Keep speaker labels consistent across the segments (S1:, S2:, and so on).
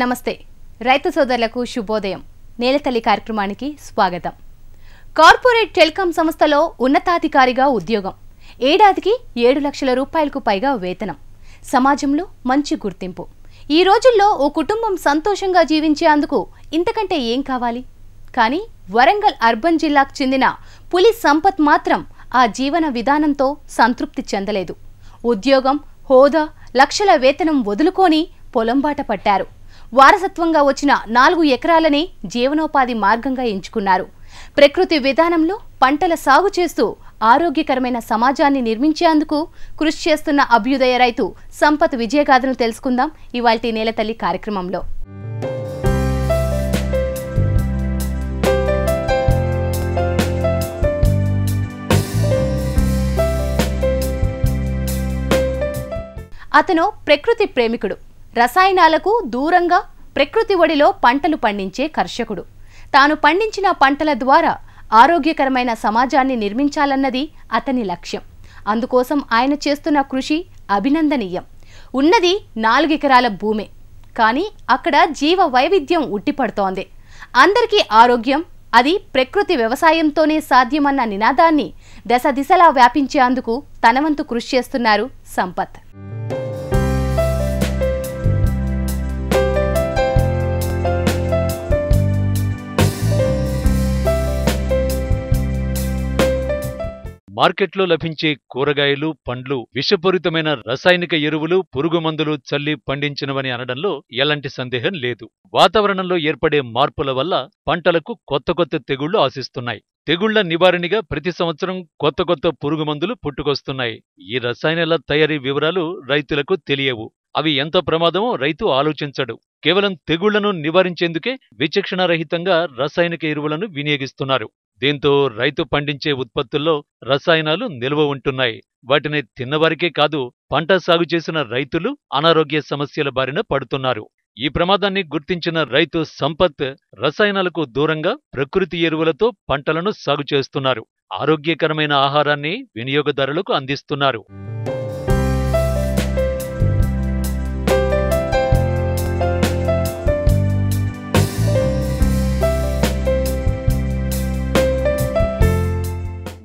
S1: నమస్తే రైతు సోదరులకు శుభోదయం నేలతల్లి కార్యక్రమానికి స్వాగతం। కార్పొరేట్ టెలికాం సంస్థలో ఉన్నతాధికారిగా ఉద్యోగం, ఏడాదికి 7 లక్షల రూపాయలకు పైగా వేతనం, సమాజంలో మంచి గుర్తింపు। ఈ రోజుల్లో ఓ కుటుంబం సంతోషంగా జీవించేందుకు ఇంతకంటే ఏం కావాలి? కానీ వరంగల్ అర్బన్ జిల్లాకు చెందిన పులి సంపత్ మాత్రం ఆ జీవన విధానంతో సంతృప్తి చెందలేదు। ఉద్యోగం, హోదా, లక్షల వేతనం వదులుకొని పొలం బాట పట్టారు। వారసత్వంగా వచ్చిన 4 ఎకరాలని జీవనోపాధి మార్గంగా ఎంచుకున్నారు। ప్రకృతి విధానంలో పంటల సాగు చేస్తూ ఆరోగ్యకరమైన సమాజాన్ని నిర్మించేందుకు కృషి చేస్తున్న అభ్యుదయ రైతు సంపత్ విజయగాథను తెలుసుకుందాం ఇవాల్టి నేలతల్లి కార్యక్రమంలో। అతను ప్రకృతి ప్రేమికుడు, రసాయనాలకు దూరంగా ప్రకృతి ఒడిలో పంటలు పండించే కర్షకుడు। తాను పండించిన పంటల ద్వారా ఆరోగ్యకరమైన సమాజాన్ని నిర్మించాలన్నది అతని లక్ష్యం। అందుకోసం ఆయన చేస్తున్న కృషి అభినందనీయం। ఉన్నది 4 ఎకరాల భూమే, కానీ అక్కడ జీవ వైవిధ్యం ఉట్టిపడుతోంది। అందరికీ ఆరోగ్యం, అది ప్రకృతి వ్యవసాయంతోనే సాధ్యమన్న నినాదాన్ని దశ దిశలా వ్యాపించేందుకు తనవంతు కృషి చేస్తున్నారు సంపత్।
S2: మార్కెట్లో లభించే కూరగాయలు, పండ్లు విషపూరితమైన రసాయనిక ఎరువులు, పురుగుమందులు చల్లి పండించినవని అనడంలో ఎలాంటి సందేహం లేదు। వాతావరణంలో ఏర్పడే మార్పుల వల్ల పంటలకు కొత్త తెగుళ్లు ఆశిస్తున్నాయి। తెగుళ్ల నివారణగా ప్రతి సంవత్సరం కొత్త పురుగుమందులు పుట్టుకొస్తున్నాయి। ఈ రసాయనాల తయారీ వివరాలు రైతులకు తెలియవు। అవి ఎంత ప్రమాదమో రైతు ఆలోచించడు। కేవలం తెగుళ్లను నివారించేందుకే విచక్షణారహితంగా రసాయనిక ఎరువులను వినియోగిస్తున్నారు। దీంతో రైతు పండించే ఉత్పత్తుల్లో రసాయనాలు నిల్వ ఉంటున్నాయి। వాటిని తిన్నవారికే కాదు, పంట సాగు చేసిన రైతులు అనారోగ్య సమస్యల బారిన పడుతున్నారు। ఈ ప్రమాదాన్ని గుర్తించిన రైతు సంపత్ రసాయనాలకు దూరంగా ప్రకృతి ఎరువులతో పంటలను సాగు చేస్తున్నారు। ఆరోగ్యకరమైన ఆహారాన్ని వినియోగదారులకు అందిస్తున్నారు।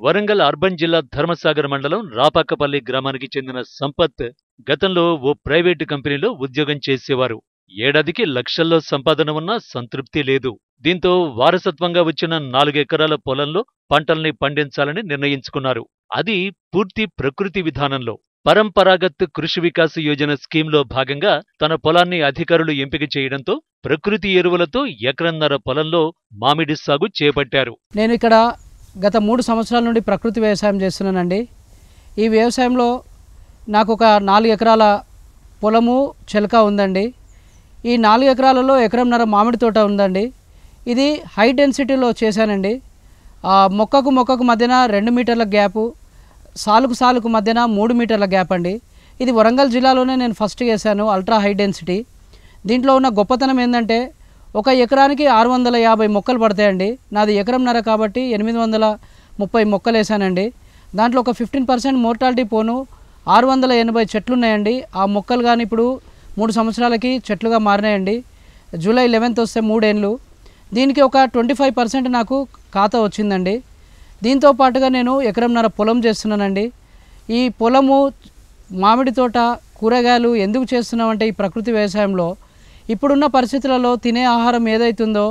S2: వరంగల్ అర్బన్ జిల్లా ధర్మసాగర్ మండలం రాపాకపల్లి గ్రామానికి చెందిన సంపత్ గతంలో ఓ ప్రైవేటు కంపెనీలో ఉద్యోగం చేసేవారు। ఏడాదికి లక్షల్లో సంపాదన ఉన్నా సంతృప్తి లేదు। దీంతో వారసత్వంగా వచ్చిన 4 ఎకరాల పొలంలో పంటల్ని పండించాలని నిర్ణయించుకున్నారు। అది పూర్తి ప్రకృతి విధానంలో। పరంపరాగత్ కృషి వికాస్ యోజన స్కీమ్లో భాగంగా తన పొలాన్ని అధికారులు ఎంపిక చేయడంతో ప్రకృతి ఎరువులతో ఎకరన్నర పొలంలో మామిడి సాగు చేపట్టారు।
S3: నేను ఇక్కడ గత 3 సంవత్సరాల నుండి ప్రకృతి వ్యవసాయం చేస్తున్నానండి। ఈ వ్యవసాయంలో నాకు ఒక 4 ఎకరాల పొలము చెలక ఉందండి। ఈ 4 ఎకరాలలో ఎకరంన్నర మామిడి తోట ఉందండి। ఇది హై డెన్సిటీలో చేశానండి। మొక్కకు మధ్యన 2 మీటర్ల గ్యాపు, సాలుకు మధ్యన 3 మీటర్ల గ్యాప్ అండి। ఇది వరంగల్ జిల్లాలోనే నేను ఫస్ట్ చేశాను, అల్ట్రా హై డెన్సిటీ। దీంట్లో ఉన్న గొప్పతనం ఏంటంటే ఒక ఎకరానికి 650 మొక్కలు పడతాయండి। నాది ఎకరంన్నర కాబట్టి 830 మొక్కలు వేసానండి। దాంట్లో ఒక 15% మోర్టాలిటీ పోను 680 చెట్లు ఉన్నాయండి। ఆ మొక్కలు కానీ ఇప్పుడు 3 సంవత్సరాలకి చెట్లుగా మారినాయండి। జూలై 11th వస్తే 3 ఏళ్ళు। దీనికి ఒక 25% నాకు ఖాతా వచ్చిందండి। దీంతో పాటుగా నేను ఎకరంన్నర పొలం చేస్తున్నానండి। ఈ పొలము, మామిడి తోట, కూరగాయలు ఎందుకు చేస్తున్నామంటే ఈ ప్రకృతి వ్యవసాయంలో ఇప్పుడున్న పరిస్థితులలో తినే ఆహారం ఏదైతుందో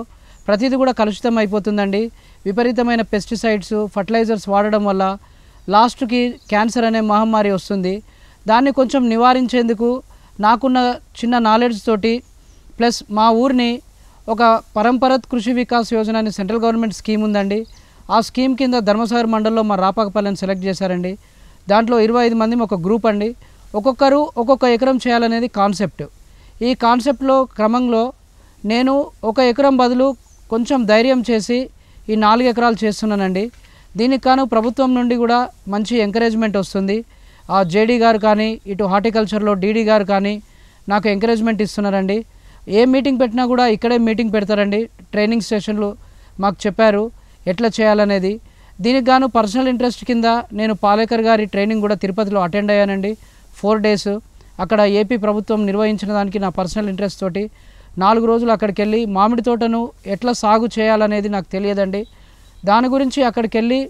S3: ప్రతిదీ కూడా కలుషితం అయిపోతుందండి। విపరీతమైన పెస్టిసైడ్స్, ఫర్టిలైజర్స్ వాడడం వల్ల లాస్ట్కి క్యాన్సర్ అనే మహమ్మారి వస్తుంది। దాన్ని కొంచెం నివారించేందుకు నాకున్న చిన్న నాలెడ్జ్ తోటి ప్లస్ మా ఊరిని ఒక పరంపరత్ కృషి వికాస్ యోజన అని సెంట్రల్ గవర్నమెంట్ స్కీమ్ ఉందండి। ఆ స్కీమ్ కింద ధర్మసాగర్ మండలంలో మా రాపాకపల్లిని సెలెక్ట్ చేశారండి। దాంట్లో 25 మంది ఒక గ్రూప్ అండి। ఒక్కొక్కరు ఒక్కొక్క ఎకరం చేయాలనేది కాన్సెప్ట్। ఈ కాన్సెప్ట్లో క్రమంలో నేను 1 ఎకరం బదులు కొంచెం ధైర్యం చేసి ఈ 4 ఎకరాలు చేస్తున్నానండి। దీనికి కాను ప్రభుత్వం నుండి కూడా మంచి ఎంకరేజ్మెంట్ వస్తుంది। ఆ జేడీ గారు కానీ, ఇటు హార్టికల్చర్లో డీడీ గారు కానీ నాకు ఎంకరేజ్మెంట్ ఇస్తున్నారండి। ఏ మీటింగ్ పెట్టినా కూడా ఇక్కడే మీటింగ్ పెడతారండి। ట్రైనింగ్ స్టేషన్లు మాకు చెప్పారు ఎట్లా చేయాలనేది। దీనికి గాను పర్సనల్ ఇంట్రెస్ట్ కింద నేను పాలేకర్ గారి ట్రైనింగ్ కూడా తిరుపతిలో అటెండ్ అయ్యానండి 4 days। అక్కడ ఏపీ ప్రభుత్వం నిర్వహించిన దానికి నా పర్సనల్ ఇంట్రెస్ట్ తోటి 4 రోజులు అక్కడికి వెళ్ళి మామిడి తోటను ఎట్లా సాగు చేయాలనేది నాకు తెలియదండి. దాని గురించి అక్కడికి వెళ్ళి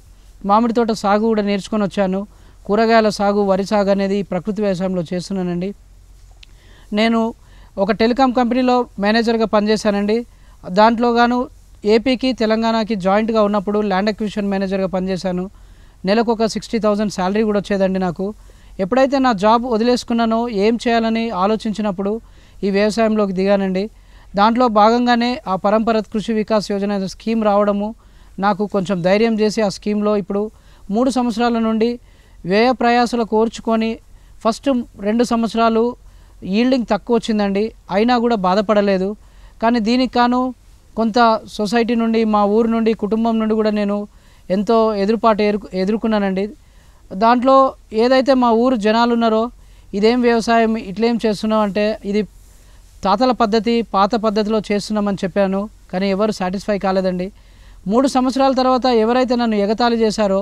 S3: మామిడి తోట సాగు కూడా నేర్చుకొని వచ్చాను. కూరగాయల సాగు, వరి సాగు అనేది ప్రకృతి వ్యవసాయంలో చేస్తున్నానండి. నేను ఒక టెలికాం కంపెనీలో మేనేజర్గా పనిచేశానండి. దాంట్లో గాను ఏపీకి తెలంగాణకి జాయింట్గా ఉన్నప్పుడు ల్యాండ్ అక్విజిషన్ మేనేజర్గా పనిచేశాను. నెలకు ఒక 60,000 శాలరీ కూడా వచ్చేదండి నాకు. ఎప్పుడైతే నా జాబ్ వదిలేసుకున్నానో ఏం చేయాలని ఆలోచించినప్పుడు ఈ వ్యవసాయంలోకి దిగానండి. దాంట్లో భాగంగానే ఆ పరంపరత్ కృషి వికాస్ యోజన స్కీమ్ రావడము నాకు కొంచెం ధైర్యం చేసి ఆ స్కీమ్లో ఇప్పుడు 3 సంవత్సరాల నుండి వ్యయ ప్రయాసాలు కోర్చుకొని ఫస్ట్ 2 సంవత్సరాలు ఈల్డింగ్ తక్కువ వచ్చిందండి. అయినా కూడా బాధపడలేదు. కానీ దీనికి కాను కొంత సొసైటీ నుండి, మా ఊరు నుండి, కుటుంబం నుండి కూడా నేను ఎంతో ఎదురుపాటు ఎదుర్కొన్నానండి. దాంట్లో ఏదైతే మా ఊరు జనాలు ఉన్నారో ఇదేం వ్యవసాయం ఇట్లేం చేస్తున్నావు అంటే ఇది తాతల పద్ధతి, పాత పద్ధతిలో చేస్తున్నామని చెప్పాను. కానీ ఎవరు సాటిస్ఫై కాలేదండి. 3 సంవత్సరాల తర్వాత ఎవరైతే నన్ను ఎగతాళి చేశారో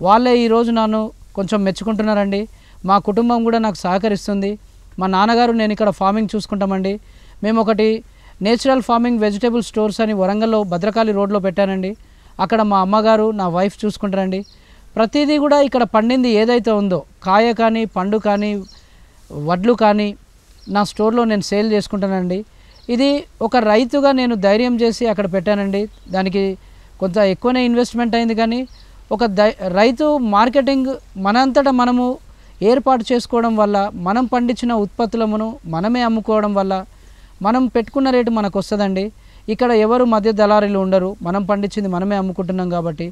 S3: వాళ్ళే ఈరోజు నన్ను కొంచెం మెచ్చుకుంటున్నారండి. మా కుటుంబం కూడా నాకు సహకరిస్తుంది. మా నాన్నగారు నేను ఇక్కడ ఫార్మింగ్ చూసుకుంటామండి. మేము ఒకటి నేచురల్ ఫార్మింగ్ వెజిటేబుల్ స్టోర్స్ అని వరంగల్లో భద్రకాళి రోడ్లో పెట్టానండి. అక్కడ మా అమ్మగారు, నా వైఫ్ చూసుకుంటారండి. ప్రతిదీ కూడా ఇక్కడ పండింది ఏదైతే ఉందో, కాయ కానీ, పండు కానీ, వడ్లు కానీ నా స్టోర్లో నేను సేల్ చేసుకుంటానండి. ఇది ఒక రైతుగా నేను ధైర్యం చేసి అక్కడ పెట్టానండి. దానికి కొంత ఎక్కువనే ఇన్వెస్ట్మెంట్ అయింది. కానీ ఒక రైతు మార్కెటింగ్ మనంతటా మనము ఏర్పాటు చేసుకోవడం వల్ల, మనం పండించిన ఉత్పత్తులను మనమే అమ్ముకోవడం వల్ల మనం పెట్టుకున్న రేటు మనకు వస్తుందండి. ఇక్కడ ఎవరు మధ్య దళారీలు ఉండరు. మనం పండించింది మనమే అమ్ముకుంటున్నాం కాబట్టి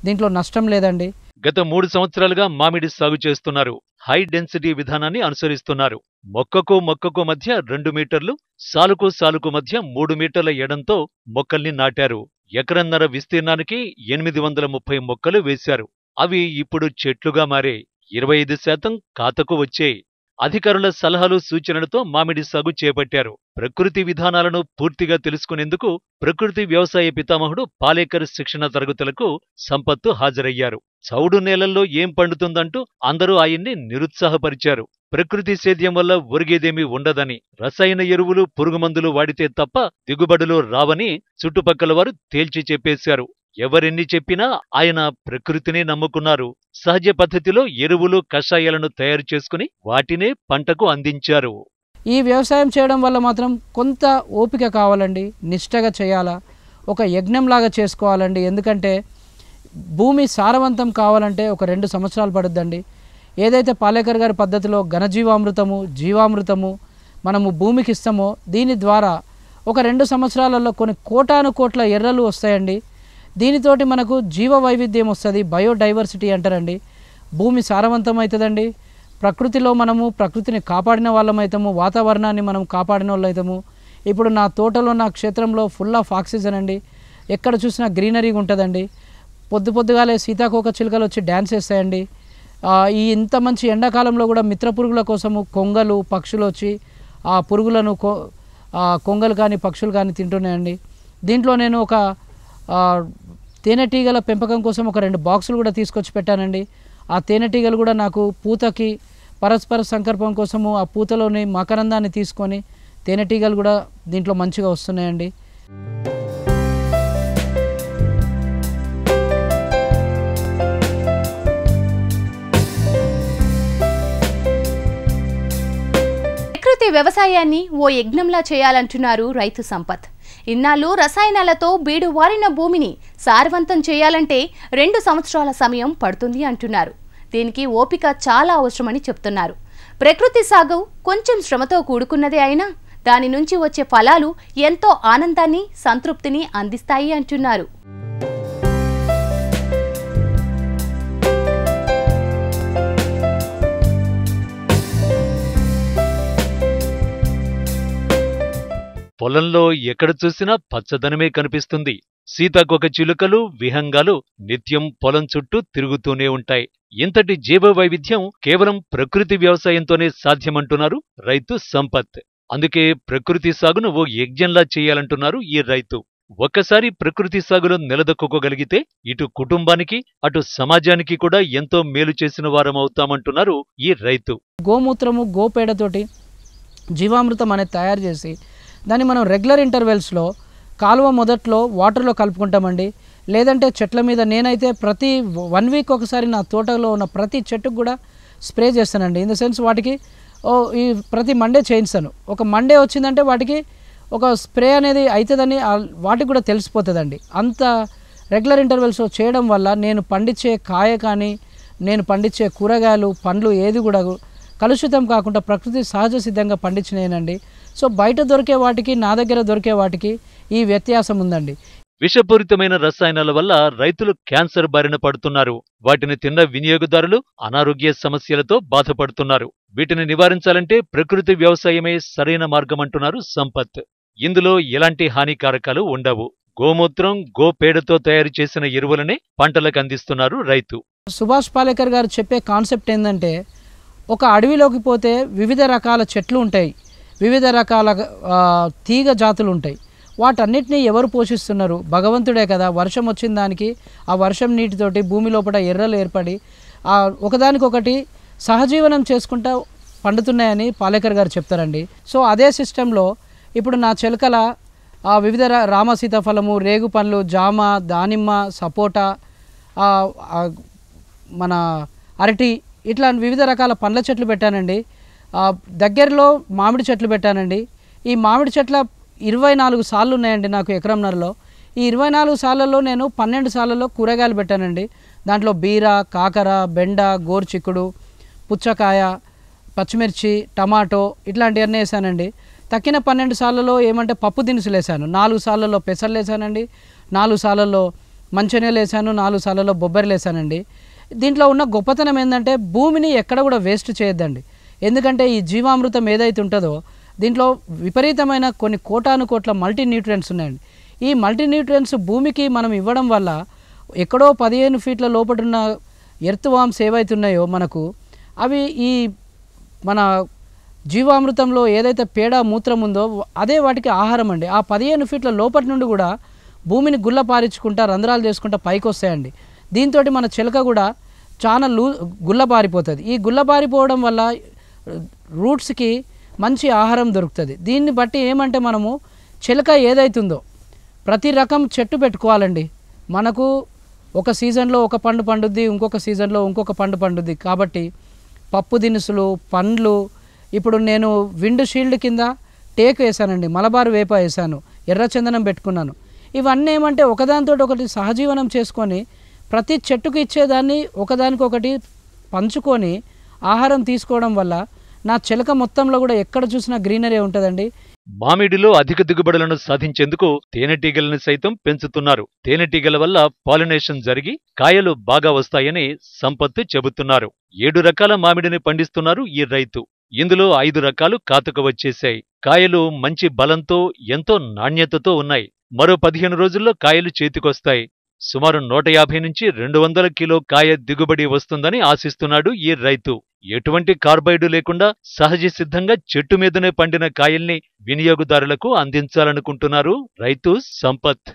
S3: దీంట్లో నష్టం లేదండి.
S2: గత 3 సంవత్సరాలుగా మామిడి సాగు చేస్తున్నారు. హై డెన్సిటీ విధానాన్ని అనుసరిస్తున్నారు. మొక్కకు మొక్కకు మధ్య 2 మీటర్లు, సాలుకు సాలుకు మధ్య 3 మీటర్ల ఎడంతో మొక్కల్ని నాటారు. ఎకరన్నర విస్తీర్ణానికి 830 మొక్కలు వేశారు. అవి ఇప్పుడు చెట్లుగా మారే 25% కాతకు వచ్చాయి. అధికారుల సలహాలు సూచనలతో మామిడి సాగు చేపట్టారు. ప్రకృతి విధానాలను పూర్తిగా తెలుసుకునేందుకు ప్రకృతి వ్యవసాయ పితామహుడు పాలేకర్ శిక్షణ తరగతులకు సంపత్తు హాజరయ్యారు. చౌడు నేలల్లో ఏం పండుతుందంటూ అందరూ ఆయన్ని నిరుత్సాహపరిచారు. ప్రకృతి సేద్యం వల్ల ఒరిగేదేమీ ఉండదని, రసాయన ఎరువులు, పురుగుమందులు వాడితే తప్ప దిగుబడులు రావని చుట్టుపక్కల వారు తేల్చి చెప్పేశారు. ఎవరెన్ని చెప్పినా ఆయన ప్రకృతినే నమ్ముకున్నారు. సహజ పద్ధతిలో ఎరువులు, కషాయాలను తయారు చేసుకుని వాటినే పంటకు అందించారు.
S3: ఈ వ్యవసాయం చేయడం వల్ల మాత్రం కొంత ఓపిక కావాలండి. నిష్టగా చేయాలా, ఒక యజ్ఞంలాగా చేసుకోవాలండి. ఎందుకంటే భూమి సారవంతం కావాలంటే ఒక 2 సంవత్సరాలు పడుద్దండి. ఏదైతే పాలేకర్ గారి పద్ధతిలో ఘనజీవామృతము, జీవామృతము మనము భూమికి ఇస్తామో దీని ద్వారా ఒక 2 సంవత్సరాలలో కొన్ని కోటాను కోట్ల ఎర్రలు వస్తాయండి. దీనితోటి మనకు జీవ వైవిధ్యం వస్తుంది, బయోడైవర్సిటీ అంటారండి. భూమి సారవంతం అవుతుందండి. ప్రకృతిలో మనము ప్రకృతిని కాపాడిన వాళ్ళమవుతాము, వాతావరణాన్ని మనం కాపాడిన వాళ్ళు అవుతాము. ఇప్పుడు నా తోటలో, నా క్షేత్రంలో ఫుల్ ఆఫ్ ఆక్సిజన్ అండి. ఎక్కడ చూసినా గ్రీనరీగా ఉంటుందండి. పొద్దుగాలే సీతాకోక చిలుకలు వచ్చి డ్యాన్స్ వేస్తాయండి. ఈ ఇంత మంచి ఎండాకాలంలో కూడా మిత్ర పురుగుల కోసము కొంగలు, పక్షులు వచ్చి ఆ పురుగులను కొంగలు కానీ పక్షులు కానీ తింటున్నాయండి. దీంట్లో నేను ఒక తేనెటీగల పెంపకం కోసం ఒక 2 బాక్సులు కూడా తీసుకొచ్చి పెట్టానండి. ఆ తేనెటీగలు కూడా నాకు పూతకి పరస్పర సంకల్పం కోసము ఆ పూతలోని మకరందాన్ని తీసుకొని తేనెటీగలు కూడా దీంట్లో మంచిగా వస్తున్నాయండి.
S1: ప్రకృతి వ్యవసాయాన్ని ఓ యజ్ఞంలా చేయాలంటున్నారు రైతు సంపత్. ఇన్నాళ్ళు రసాయనాలతో బీడు వారిన భూమిని సారవంతం చేయాలంటే 2 సంవత్సరాల సమయం పడుతుంది అంటున్నారు. దీనికి ఓపిక చాలా అవసరమని చెప్తున్నారు. ప్రకృతి సాగు కొంచెం శ్రమతో కూడుకున్నదే అయినా దాని నుంచి వచ్చే ఫలాలు ఎంతో ఆనందాన్ని, సంతృప్తిని అందిస్తాయి అంటున్నారు.
S2: పొలంలో ఎక్కడ చూసినా పచ్చదనమే కనిపిస్తుంది. సీతాకోక చిలుకలు, విహంగాలు నిత్యం పొలం చుట్టూ తిరుగుతూనే ఉంటాయి. ఇంతటి జీవ వైవిధ్యం కేవలం ప్రకృతి వ్యవసాయంతోనే సాధ్యమంటున్నారు రైతు సంపత్. అందుకే ప్రకృతి సాగును ఓ యజ్ఞంలా చేయాలంటున్నారు ఈ రైతు. ఒక్కసారి ప్రకృతి సాగులో నిలదొక్కుకోగలిగితే ఇటు కుటుంబానికి, అటు సమాజానికి కూడా ఎంతో మేలు చేసిన వారమవుతామంటున్నారు ఈ రైతు.
S3: గోమూత్రము, గోపేడతోటి జీవామృతం అనేది తయారు చేసి దాన్ని మనం రెగ్యులర్ ఇంటర్వెల్స్లో కాలువ మొదట్లో వాటర్లో కలుపుకుంటామండి. లేదంటే చెట్ల మీద నేనైతే ప్రతి 1 వీక్ ఒకసారి నా తోటలో ఉన్న ప్రతి చెట్టుకు కూడా స్ప్రే చేస్తానండి. ఇన్ ద సెన్స్ వాటికి ఈ ప్రతి మండే చేయిస్తాను. ఒక మండే వచ్చిందంటే వాటికి ఒక స్ప్రే అనేది అవుతుందని వాటికి కూడా తెలిసిపోతుందండి. అంత రెగ్యులర్ ఇంటర్వెల్స్లో చేయడం వల్ల నేను పండించే కాయ కానీ నేను పండించే కూరగాయలు పండ్లు ఏది కూడా కలుషితం కాకుండా ప్రకృతి సహజ సిద్ధంగా పండించినేనండి. సో బయట దొరికే వాటికి నా దగ్గర దొరికే వాటికి ఈ వ్యత్యాసం ఉందండి.
S2: విషపూరితమైన రసాయనాల వల్ల రైతులు క్యాన్సర్ బారిన పడుతున్నారు. వాటిని తిన్న వినియోగదారులు అనారోగ్య సమస్యలతో బాధపడుతున్నారు. వీటిని నివారించాలంటే ప్రకృతి వ్యవసాయమే సరైన మార్గమంటున్నారు సంపత్. ఇందులో ఎలాంటి హానికారకాలు ఉండవు. గోమూత్రం, గోపేడతో తయారు చేసిన ఎరువులనే పంటలకు అందిస్తున్నారు రైతు.
S3: సుభాష్ పాలేకర్ గారు చెప్పే కాన్సెప్ట్ ఏంటంటే, ఒక అడవిలోకి పోతే వివిధ రకాల చెట్లు ఉంటాయి, వివిధ రకాల తీగ జాతులు ఉంటాయి. వాటన్నిటినీ ఎవరు పోషిస్తున్నారు? భగవంతుడే కదా. వర్షం వచ్చిన దానికి ఆ వర్షం నీటితోటి భూమి లోపల ఎర్రలు ఏర్పడి ఒకదానికొకటి సహజీవనం చేసుకుంటూ పండుతున్నాయని పాలేకర్ గారు చెప్తారండి. సో అదే సిస్టంలో ఇప్పుడు నా చిలకల వివిధ రామ సీతాఫలము, రేగు పండ్లు, జామ, దానిమ్మ, సపోటా, మన అరటి, ఇట్లా వివిధ రకాల పండ్ల చెట్లు పెట్టానండి. దగ్గరలో మామిడి చెట్లు పెట్టానండి. ఈ మామిడి చెట్ల 24 సార్లు ఉన్నాయండి నాకు ఎకరంన్నరలో. ఈ 24 సార్లలో నేను 12 సార్లలో కూరగాయలు పెట్టానండి. దాంట్లో బీర, కాకర, బెండ, గోరుచిక్కుడు, పుచ్చకాయ, పచ్చిమిర్చి, టమాటో ఇట్లాంటివన్నీ వేసానండి. తక్కిన 12 సార్లలో ఏమంటే పప్పు దినుసులు వేసాను. 4 సార్లలో పెసర్లు వేసానండి, 4 సార్లలో మంచినీళ్ళు వేసాను, 4 సార్లలో బొబ్బరిలు వేసానండి. దీంట్లో ఉన్న గొప్పతనం ఏంటంటే భూమిని ఎక్కడ కూడా వేస్ట్ చేయొద్దండి. ఎందుకంటే ఈ జీవామృతం ఏదైతే ఉంటుందో దీంట్లో విపరీతమైన కొన్ని కోటాను కోట్ల మల్టీ న్యూట్రియంట్స్ ఉన్నాయండి. ఈ మల్టీ న్యూట్రియంట్స్ భూమికి మనం ఇవ్వడం వల్ల ఎక్కడో 15 ఫీట్ల లోపటున్న ఎర్త్ వామ్స్ ఏవైతున్నాయో మనకు అవి ఈ మన జీవామృతంలో ఏదైతే పేడ మూత్రం ఉందో అదే వాటికి ఆహారం అండి. ఆ 15 ఫీట్ల లోపటి నుండి కూడా భూమిని గుల్లపారించుకుంటా రంధ్రాలు చేసుకుంటా పైకి వస్తాయండి. దీంతో మన చిలక కూడా చాలా గుల్లబారిపోతుంది. ఈ గుల్లబారిపోవడం వల్ల రూట్స్కి మంచి ఆహారం దొరుకుతుంది. దీన్ని బట్టి ఏమంటే మనము చిలక ఏదైతుందో ప్రతి రకం చెట్టు పెట్టుకోవాలండి. మనకు ఒక సీజన్లో ఒక పండు పండుద్ది, ఇంకొక సీజన్లో ఇంకొక పండు పండుద్ది. కాబట్టి పప్పు దినుసులు, పండ్లు, ఇప్పుడు నేను విండ్ షీల్డ్ కింద టేకు వేసానండి, మలబారు వేప వేసాను, ఎర్రచందనం పెట్టుకున్నాను. ఇవన్నీ ఏమంటే ఒకదానితో ఒకటి సహజీవనం చేసుకొని ప్రతి చెట్టుకు ఇచ్చేదాన్ని ఒకదానికొకటి పంచుకొని ఆహారం తీసుకోవడం వల్ల నా చిలక మొత్తంలో కూడా ఎక్కడ చూసినా గ్రీనరీ ఉంటుందండి.
S2: మామిడిలో అధిక దిగుబడులను సాధించేందుకు తేనెటీగలను సైతం పెంచుతున్నారు. తేనెటీగల వల్ల పాలినేషన్ జరిగి కాయలు బాగా వస్తాయని సంపత్ చెబుతున్నారు. 7 రకాల మామిడిని పండిస్తున్నారు ఈ రైతు. ఇందులో 5 రకాలు కాతకు వచ్చేశాయి. కాయలు మంచి బలంతో, ఎంతో నాణ్యతతో ఉన్నాయి. మరో 15 రోజుల్లో కాయలు చేతికొస్తాయి. సుమారు 150 నుంచి 200 కిలో కాయ దిగుబడి వస్తుందని ఆశిస్తున్నాడు ఈ రైతు. ఎటువంటి కార్బైడు లేకుండా సహజ సిద్ధంగా చెట్టు మీదనే పండిన కాయల్ని వినియోగదారులకు అందించాలనుకుంటున్నారు రైతు సంపత్.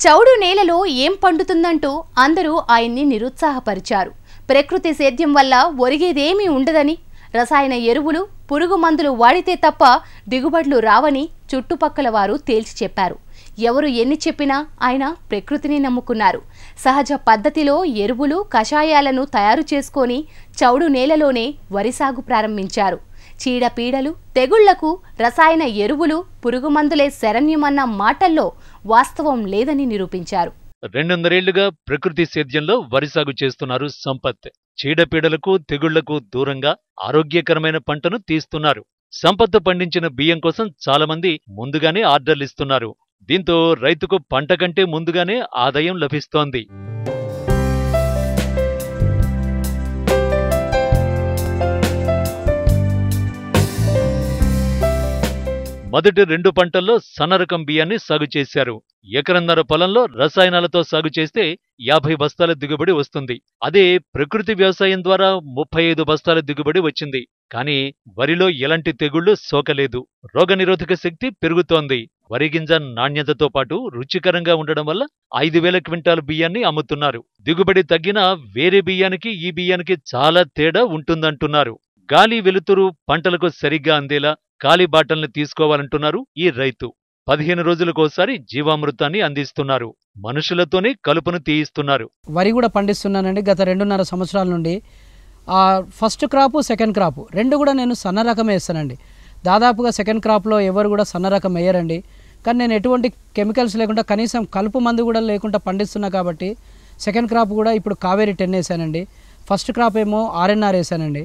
S1: చౌడు నేలలో ఏం పండుతుందంటూ అందరూ ఆయన్ని నిరుత్సాహపరిచారు. ప్రకృతి సేద్యం వల్ల ఒరిగేదేమీ ఉండదని, రసాయన ఎరువులు, పురుగు మందులు వాడితే తప్ప దిగుబడులు రావని చుట్టుపక్కల వారు తేల్చి చెప్పారు. ఎవరు ఎన్ని చెప్పినా ఆయన ప్రకృతిని నమ్ముకున్నారు. సహజ పద్ధతిలో ఎరువులు, కషాయాలను తయారు చేసుకొని చౌడు నేలలోనే వరి సాగు ప్రారంభించారు. చీడపీడలు, తెగుళ్లకు రసాయన ఎరువులు, పురుగుమందులే శరణ్యమన్న మాటల్లో వాస్తవం లేదని నిరూపించారు.
S2: 200 ఏళ్లుగా ప్రకృతి సేద్యంలో వరి సాగు చేస్తున్నారు సంపత్. చీడపీడలకు, తెగుళ్లకు దూరంగా ఆరోగ్యకరమైన పంటను తీస్తున్నారు. సంపత్ పండించిన బియ్యం కోసం చాలామంది ముందుగానే ఆర్డర్లిస్తున్నారు. దీంతో రైతుకు పంట కంటే ముందుగానే ఆదాయం లభిస్తోంది. మొదటి 2 పంటల్లో సన్నరకం బియ్యాన్ని సాగు చేశారు. ఎకరన్నర పొలంలో రసాయనాలతో సాగు చేస్తే 50 బస్తాల దిగుబడి వస్తుంది. అదే ప్రకృతి వ్యవసాయం ద్వారా 35 బస్తాల దిగుబడి వచ్చింది. కానీ వరిలో ఎలాంటి తెగుళ్లు సోకలేదు. రోగనిరోధక శక్తి పెరుగుతోంది. వరి గింజ నాణ్యతతో పాటు రుచికరంగా ఉండడం వల్ల 5,000 క్వింటాల బియ్యాన్ని అమ్ముతున్నారు. దిగుబడి తగ్గినా వేరే బియ్యానికి ఈ బియ్యానికి చాలా తేడా ఉంటుందంటున్నారు. గాలి వెలుతురు పంటలకు సరిగ్గా అందేలా కాలిబాటల్ని తీసుకోవాలంటున్నారు ఈ రైతు. 15 రోజులకోసారి జీవామృతాన్ని అందిస్తున్నారు. మనుషులతోనే కలుపును తీయిస్తున్నారు.
S3: వరి కూడా పండిస్తున్నానండి గత 2.5 సంవత్సరాల నుండి. ఫస్ట్ క్రాపు సెకండ్ క్రాపు రెండు కూడా నేను సన్న రకం వేస్తానండి. దాదాపుగా సెకండ్ క్రాప్లో ఎవరు కూడా సన్న రకం వేయరండి. కానీ నేను ఎటువంటి కెమికల్స్ లేకుండా కనీసం కలుపు మందు కూడా లేకుండా పండిస్తున్నా కాబట్టి సెకండ్ క్రాప్ కూడా ఇప్పుడు కావేరి 10 వేసానండి. ఫస్ట్ క్రాప్ ఏమో RNR వేసానండి.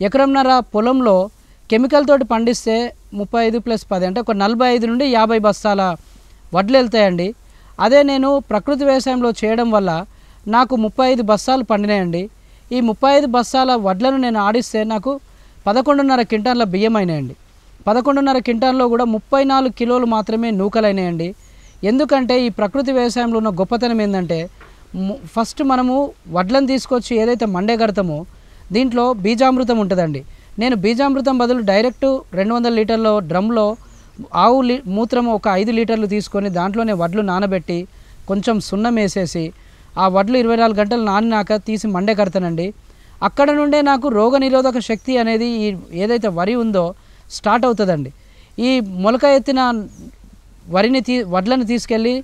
S3: ఎకరంన్నర పొలంలో కెమికల్ తోటి పండిస్తే 35+10 అంటే ఒక 45 నుండి 50 బస్తాల వడ్లు వెళ్తాయండి. అదే నేను ప్రకృతి వ్యవసాయంలో చేయడం వల్ల నాకు 35 బస్తాలు పండినాయండి. ఈ 35 బస్తాల వడ్లను నేను ఆడిస్తే నాకు 11.5 క్వింటాన్ల బియ్యం అయినాయండి. 11.5 క్వింటాన్లో కూడా 34 కిలోలు మాత్రమే నూకలైనాయండి. ఎందుకంటే ఈ ప్రకృతి వ్యవసాయంలో ఉన్న గొప్పతనం ఏంటంటే ఫస్ట్ మనము వడ్లను తీసుకొచ్చి ఏదైతే మండే కడతామో దీంట్లో బీజామృతం ఉంటుందండి. నేను బీజామృతం బదులు డైరెక్ట్ 200 లీటర్ల డ్రమ్లో ఆవు మూత్రం ఒక 5 లీటర్లు తీసుకొని దాంట్లోనే వడ్లు నానబెట్టి కొంచెం సున్నం వేసేసి ఆ వడ్లు 24 గంటలు నానినాక తీసి మండే కడతానండి. అక్కడ నుండే నాకు రోగనిరోధక శక్తి అనేది ఈ ఏదైతే వరి ఉందో స్టార్ట్ అవుతుందండి. ఈ మొలక ఎత్తిన వడ్లను తీసుకెళ్ళి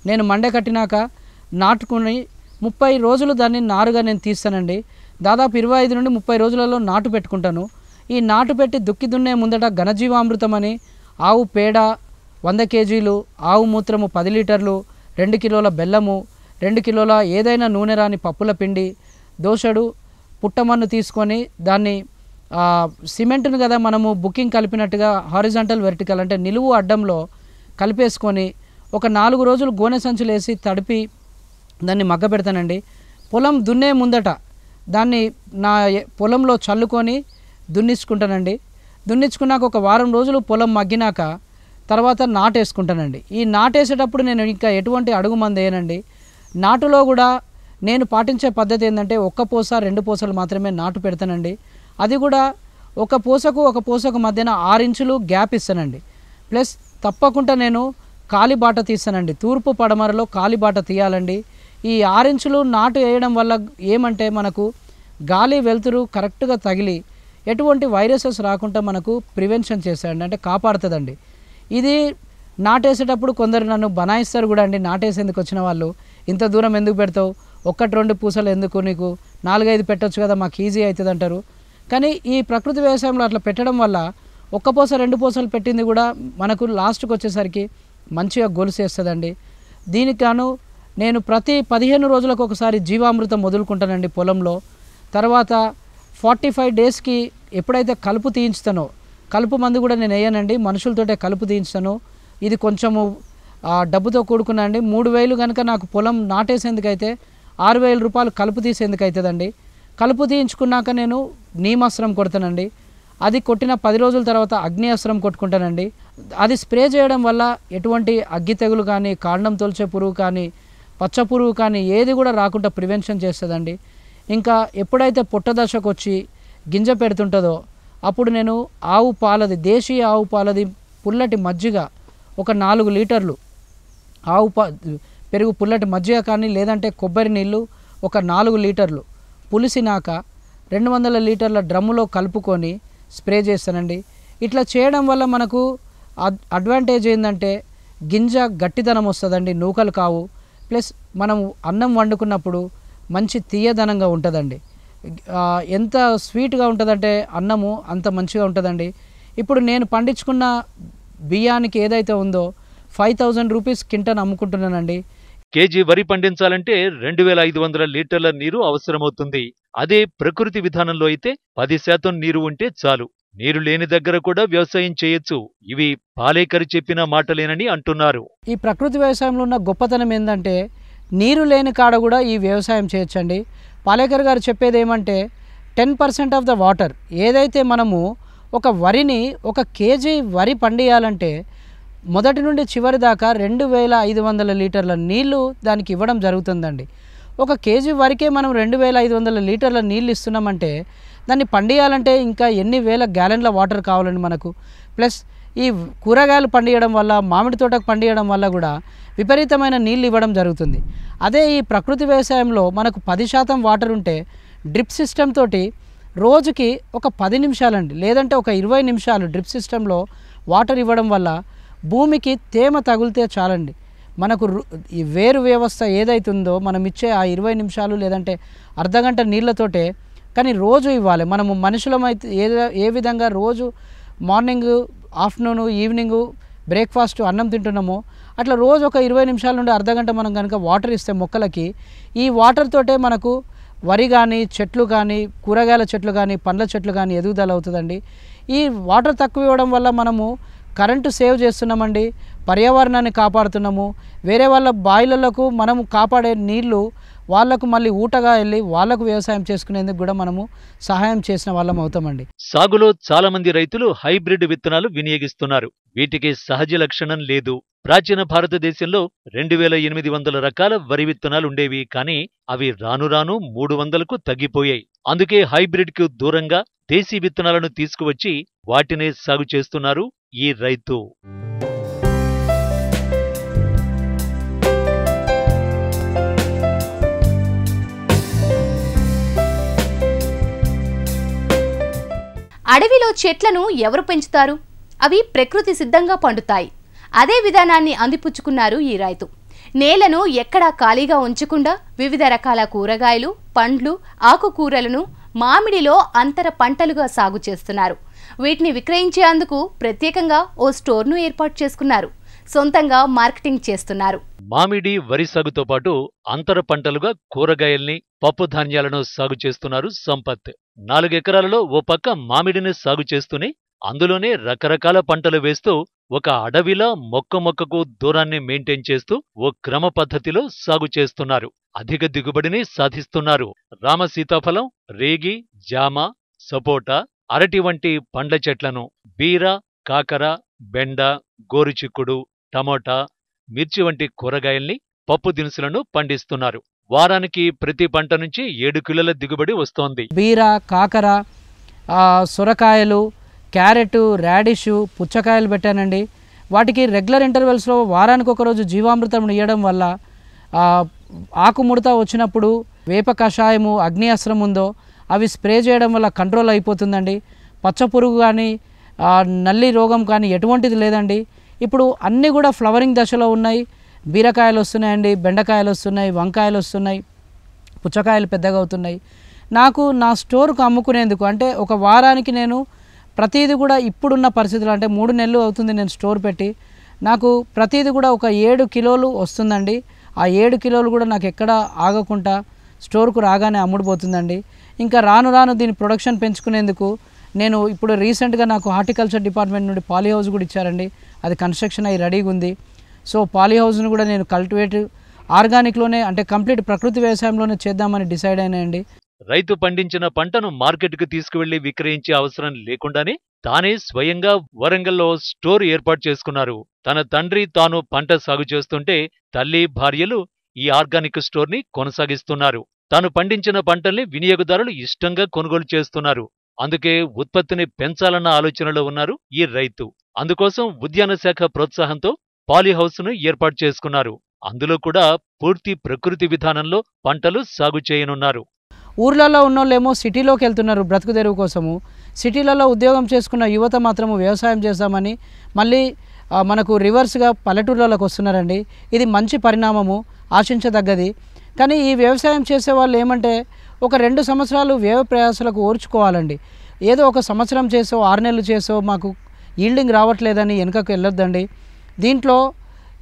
S3: నేను మండే కట్టినాక నాటుకుని 30 రోజులు దాన్ని నారుగా నేను తీస్తానండి. దాదాపు 25 నుండి 30 రోజులలో నాటు పెట్టుకుంటాను. ఈ నాటు పెట్టి దుక్కి దున్నే ముందట ఘనజీవామృతం అని ఆవు పేడ 100 కేజీలు, ఆవు మూత్రము 10 లీటర్లు, 2 కిలోల బెల్లము, 2 కిలోల ఏదైనా నూనె రాని పప్పుల పిండి, దోసడు, పుట్టమన్ను తీసుకొని దాన్ని సిమెంట్ను కదా మనము బుకింగ్ కలిపినట్టుగా హారిజాంటల్ వెర్టికల్ అంటే నిలువు అడ్డంలో కలిపేసుకొని ఒక 4 రోజులు గోనె సంచులు వేసి తడిపి దాన్ని మగ్గ పెడతానండి. పొలం దున్నే ముందట దాన్ని నా పొలంలో చల్లుకొని దున్నించుకుంటానండి. దున్నించుకున్నాక ఒక వారం రోజులు పొలం మగ్గినాక తర్వాత నాటేసుకుంటానండి. ఈ నాటేసేటప్పుడు నేను ఇంకా ఎటువంటి అడుగు మందు వేయనండి. నాటులో కూడా నేను పాటించే పద్ధతి ఏంటంటే 1 పూస 2 పూసలు మాత్రమే నాటు పెడతానండి. అది కూడా ఒక పూసకు మధ్యన 6 ఇంచులు గ్యాప్ ఇస్తానండి. ప్లస్ తప్పకుండా నేను కాలిబాట తీస్తానండి. తూర్పు పడమరలో కాలిబాట తీయాలండి. ఈ 6 ఇంచులు నాటు వేయడం వల్ల ఏమంటే మనకు గాలి వెలుతురు కరెక్ట్గా తగిలి ఎటువంటి వైరసెస్ రాకుండా మనకు ప్రివెన్షన్ చేస్తాడండి, అంటే కాపాడుతుందండి. ఇది నాటేసేటప్పుడు కొందరు నన్ను బనాయిస్తారు కూడా అండి. నాటేసేందుకు వచ్చిన వాళ్ళు ఇంత దూరం ఎందుకు పెడతావు, 1-2 పూసలు ఎందుకు, నీకు 4-5 పెట్టొచ్చు కదా, మాకు ఈజీ అవుతుంది అంటారు. కానీ ఈ ప్రకృతి వ్యవసాయంలో అట్లా పెట్టడం వల్ల 1 పూస 2 పూసలు పెట్టింది కూడా మనకు లాస్ట్కి వచ్చేసరికి మంచిగా గొలుసేస్తుందండి. దీనికి గాను నేను ప్రతి 15 రోజులకు ఒకసారి జీవామృతం వదులుకుంటానండి పొలంలో. తర్వాత 45 డేస్కి ఎప్పుడైతే కలుపు తీయించుతానో, కలుపు మందు కూడా నేను వేయనండి, మనుషులతోటే కలుపు తీయించుతాను. ఇది కొంచెము డబ్బుతో కూడుకున్నాండి. 3,000 కనుక నాకు పొలం నాటేసేందుకైతే 6,000 రూపాయలు కలుపు తీసేందుకు అవుతుందండి. కలుపు తీయించుకున్నాక నేను నీమాస్త్రం కొడతానండి. అది కొట్టిన 10 రోజుల తర్వాత అగ్ని అస్త్రం కొట్టుకుంటానండి. అది స్ప్రే చేయడం వల్ల ఎటువంటి అగ్గి తెగులు కానీ, కాండం తొలిచే పురుగు కానీ, పచ్చ పురుగు కానీ ఏది కూడా రాకుండా ప్రివెన్షన్ చేస్తుందండి. ఇంకా ఎప్పుడైతే పొట్ట దశకు వచ్చి గింజ పెడుతుంటుందో అప్పుడు నేను ఆవు పాలది, దేశీయ ఆవు పాలది పుల్లటి మజ్జిగ ఒక 4 లీటర్లు, పెరుగు పుల్లటి మజ్జిగ కానీ లేదంటే కొబ్బరి నీళ్ళు ఒక 4 లీటర్లు పులిసినాక 200 లీటర్ల డ్రమ్ములో కలుపుకొని స్ప్రే చేస్తానండి. ఇట్లా చేయడం వల్ల మనకు అడ్వాంటేజ్ ఏంటంటే గింజ గట్టిదనం వస్తుందండి, నూకలు కావు. ప్లస్ మనం అన్నం వండుకున్నప్పుడు మంచి తీయదనంగా ఉంటుందండి. ఎంత స్వీట్గా ఉంటుందంటే అన్నము అంత మంచిగా ఉంటుందండి. ఇప్పుడు నేను పండించుకున్న బియ్యానికి ఏదైతే ఉందో 5,000 రూపీస్ కింటన్ అమ్ముకుంటున్నానండి.
S2: కేజీ వరి పండించాలంటే 2,500 లీటర్ల నీరు అవసరమవుతుంది. అదే ప్రకృతి విధానంలో అయితే 10% నీరు ఉంటే చాలు. నీరు లేని దగ్గర కూడా వ్యవసాయం చేయొచ్చు. ఇవి పాలేకర్ చెప్పిన మాటలేనని అంటున్నారు.
S3: ఈ ప్రకృతి వ్యవసాయంలో ఉన్న గొప్పతనం ఏంటంటే నీరు లేని కాడ కూడా ఈ వ్యవసాయం చేయొచ్చండి. పాలేకర్ గారు చెప్పేది ఏమంటే 10% ఆఫ్ ద వాటర్, ఏదైతే మనము ఒక వరిని 1 కేజీ వరి పండియాలంటే మొదటి నుండి చివరి దాకా 2,500 లీటర్ల నీళ్లు దానికి ఇవ్వడం జరుగుతుందండి. ఒక కేజీ వరకే మనం 2500 లీటర్ల నీళ్ళు ఇస్తున్నామంటే దాన్ని పండియాలంటే ఇంకా ఎన్ని వేల గ్యాలన్ల వాటర్ కావాలండి మనకు. ప్లస్ ఈ కూరగాయలు పండియడం వల్ల, మామిడి తోటకు పండియడం వల్ల కూడా విపరీతమైన నీళ్ళు ఇవ్వడం జరుగుతుంది. అదే ఈ ప్రకృతి వ్యవసాయంలో మనకు 10% వాటర్ ఉంటే డ్రిప్ సిస్టమ్ తోటి రోజుకి ఒక 10 నిమిషాలండి, లేదంటే ఒక 20 నిమిషాలు డ్రిప్ సిస్టంలో వాటర్ ఇవ్వడం వల్ల భూమికి తేమ తగిలితే చాలండి. మనకు ఈ వేరు వ్యవస్థ ఏదైతుందో మనం ఇచ్చే ఆ 20 నిమిషాలు లేదంటే అర్ధగంట నీళ్ళతోటే, కానీ రోజు ఇవ్వాలి. మనము మనుషులమైతే ఏ విధంగా రోజు మార్నింగ్, ఆఫ్టర్నూన్, ఈవినింగ్ బ్రేక్ఫాస్ట్ అన్నం తింటున్నామో అట్లా రోజు ఒక 20 నిమిషాల నుండి అర్ధగంట మనం కనుక వాటర్ ఇస్తే మొక్కలకి, ఈ వాటర్ తోటే మనకు వరి కానీ, చెట్లు కానీ, కూరగాయల చెట్లు కానీ, పండ్ల చెట్లు కానీ ఎదుగుదల అవుతుందండి. ఈ వాటర్ తక్కువ ఇవ్వడం వల్ల మనము కరెంటు సేవ్ చేస్తున్నామండి, పర్యావరణాన్ని కాపాడుతున్నాము. వేరే వాళ్ళ బాయిలకు మనము కాపాడే నీళ్లు వాళ్లకు మళ్ళీ ఊటగా వెళ్ళి వాళ్లకు వ్యవసాయం చేసుకునేందుకు కూడా మనము సహాయం చేసిన వాళ్ళం అవుతామండి.
S2: సాగులో చాలా మంది రైతులు హైబ్రిడ్ విత్తనాలు వినియోగిస్తున్నారు. వీటికి సహజ లక్షణం లేదు. ప్రాచీన భారతదేశంలో 2800 రకాల వరి విత్తనాలు ఉండేవి, కానీ అవి రాను రాను 300కు తగ్గిపోయాయి. అందుకే హైబ్రిడ్కు దూరంగా దేశీ విత్తనాలను తీసుకువచ్చి వాటినే సాగు చేస్తున్నారు ఈ రైతు.
S1: అడవిలో చెట్లను ఎవరు పెంచుతారు? అవి ప్రకృతి సిద్ధంగా పండుతాయి. అదే విధానాన్ని అందిపుచ్చుకున్నారు ఈ రైతు. నేలను ఎక్కడా ఖాళీగా ఉంచకుండా వివిధ రకాల కూరగాయలు, పండ్లు, ఆకుకూరలను మామిడిలో అంతర పంటలుగా సాగు చేస్తున్నారు. వీటిని విక్రయించేందుకు ప్రత్యేకంగా ఓ స్టోర్ను ఏర్పాటు చేసుకున్నారు. సొంతంగా మార్కెటింగ్ చేస్తున్నారు.
S2: మామిడి, వరి సాగుతో పాటు అంతర పంటలుగా కూరగాయల్ని, పప్పు ధాన్యాలను సాగు చేస్తున్నారు సంపత్. 4 ఎకరాలలో ఓ పక్క మామిడిని సాగు చేస్తూనే అందులోనే రకరకాల పంటలు వేస్తూ ఒక అడవిలా మొక్కకు దూరాన్ని మెయింటైన్ చేస్తూ ఓ క్రమ పద్ధతిలో సాగు చేస్తున్నారు. అధిక దిగుబడిని సాధిస్తున్నారు. రామ సీతాఫలం, రేగి, జామ, సపోటా, అరటి వంటి పండ్ల చెట్లను, బీర, కాకర, బెండ, గోరుచిక్కుడు, టమోటా, మిర్చి వంటి కూరగాయల్ని, పప్పు దినుసులను పండిస్తున్నారు. వారానికి ప్రతి పంట నుంచి 7 కిలోల దిగుబడి వస్తోంది.
S3: బీర, కాకర, సొరకాయలు, క్యారెట్, రాడిష్, పుచ్చకాయలు పెట్టానండి. వాటికి రెగ్యులర్ ఇంటర్వెల్స్లో వారానికి ఒకరోజు జీవామృతం ఇవ్వడం వల్ల ఆకుముడత వచ్చినప్పుడు వేప కషాయము, అగ్ని అస్త్రం ఉందో అవి స్ప్రే చేయడం వల్ల కంట్రోల్ అయిపోతుందండి. పచ్చపురుగు కానీ, నల్లి రోగం కానీ ఎటువంటిది లేదండి. ఇప్పుడు అన్నీ కూడా ఫ్లవరింగ్ దశలో ఉన్నాయి. బీరకాయలు వస్తున్నాయండి, బెండకాయలు వస్తున్నాయి, వంకాయలు వస్తున్నాయి, పుచ్చకాయలు పెద్దగా అవుతున్నాయి. నాకు నా స్టోర్కు అమ్ముకునేందుకు అంటే ఒక వారానికి నేను ప్రతిదీ కూడా ఇప్పుడున్న పరిస్థితులు అంటే 3 నెలలు అవుతుంది నేను స్టోర్ పెట్టి, నాకు ప్రతిదీ కూడా ఒక 7 కిలోలు వస్తుందండి. ఆ 7 కిలోలు కూడా నాకు ఎక్కడ ఆగకుండా స్టోర్కు రాగానే అమ్ముడుపోతుందండి. ఇంకా రాను రాను దీని ప్రొడక్షన్ పెంచుకునేందుకు నేను ఇప్పుడు రీసెంట్గా నాకు హార్టికల్చర్ డిపార్ట్మెంట్ నుండి పాలీ హౌస్ కూడా ఇచ్చారండి. అది కన్స్ట్రక్షన్ అయ్యి రెడీగా ఉంది. సో పాలీ హౌస్ను కూడా నేను కల్టివేట్ ఆర్గానిక్లోనే అంటే కంప్లీట్ ప్రకృతి వ్యవసాయంలోనే చేద్దామని డిసైడ్ అయినాయండి.
S2: రైతు పండించిన పంటను మార్కెట్కు తీసుకువెళ్లి విక్రయించే అవసరం లేకుండానే తానే స్వయంగా వరంగల్లో స్టోర్ ఏర్పాటు చేసుకున్నారు. తన తండ్రి తాను పంట సాగు చేస్తుంటే తల్లి, భార్యలు ఈ ఆర్గానిక్ స్టోర్ని కొనసాగిస్తున్నారు. తాను పండించిన పంటల్ని వినియోగదారులు ఇష్టంగా కొనుగోలు చేస్తున్నారు. అందుకే ఉత్పత్తిని పెంచాలన్న ఆలోచనలో ఉన్నారు ఈ రైతు. అందుకోసం ఉద్యాన శాఖ ప్రోత్సాహంతో పాలీహౌస్ను ఏర్పాటు చేసుకున్నారు. అందులో కూడా పూర్తి ప్రకృతి విధానంలో పంటలు సాగు చేయనున్నారు.
S3: ఊర్లలో ఉన్నోళ్ళేమో సిటీలోకి వెళ్తున్నారు బ్రతుకు తెరువు కోసము. సిటీలలో ఉద్యోగం చేసుకున్న యువత మాత్రము వ్యవసాయం చేస్తామని మళ్ళీ మనకు రివర్స్గా పల్లెటూర్లలోకి వస్తున్నారండి. ఇది మంచి పరిణామము, ఆశించదగ్గది. కానీ ఈ వ్యవసాయం చేసే వాళ్ళు ఏమంటే ఒక 2 సంవత్సరాలు వ్యయ ప్రయాసాలకు ఓర్చుకోవాలండి. ఏదో ఒక సంవత్సరం చేసో 6 నెలలు చేసో మాకు ఈల్డింగ్ రావట్లేదని వెనుకకు వెళ్ళొద్దండి. దీంట్లో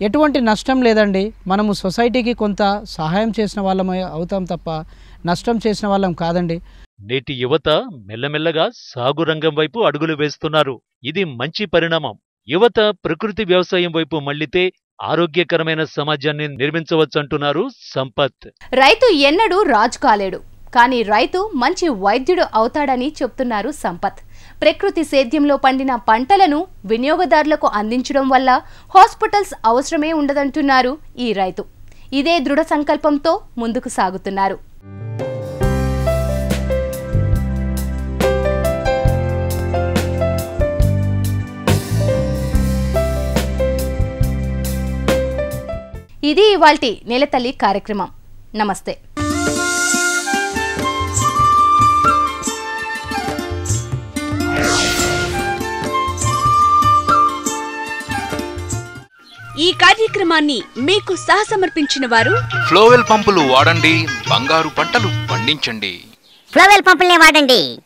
S3: ఎటువంటి నష్టం లేదండి. మనము సొసైటీకి కొంత సహాయం చేసిన వాళ్ళం అవుతాం తప్ప నష్టం చేసిన వాళ్ళం కాదండి.
S2: నేటి యువత మెల్లమెల్లగా సాగు రంగం వైపు అడుగులు వేస్తున్నారు. ఇది మంచి పరిణామం. యువత ప్రకృతి వ్యవసాయం వైపు మళ్లితే ఆరోగ్యకరమైన సమాజాన్ని నిర్మించవచ్చంటున్నారు సంపత్.
S1: రైతు ఎన్నడూ రాజు కాలేడు, కానీ రైతు మంచి వైద్యుడు అవుతాడని చెప్తున్నారు సంపత్. ప్రకృతి సేద్యంలో పండిన పంటలను వినియోగదారులకు అందించడం వల్ల హాస్పిటల్స్ అవసరమే ఉండదంటున్నారు ఈ రైతు. ఇదే దృఢ సంకల్పంతో ముందుకు సాగుతున్నారు. ఇది ఇవాల్టి నేలతల్లి కార్యక్రమం. నమస్తే.
S4: ఈ కార్యక్రమాన్ని మీకు సహసమర్పించిన వారు
S5: ఫ్లోవెల్ పంపులు వాడండి, బంగారు పంటలు పండించండి.
S6: ఫ్లోవెల్ పంపుల్నే వాడండి.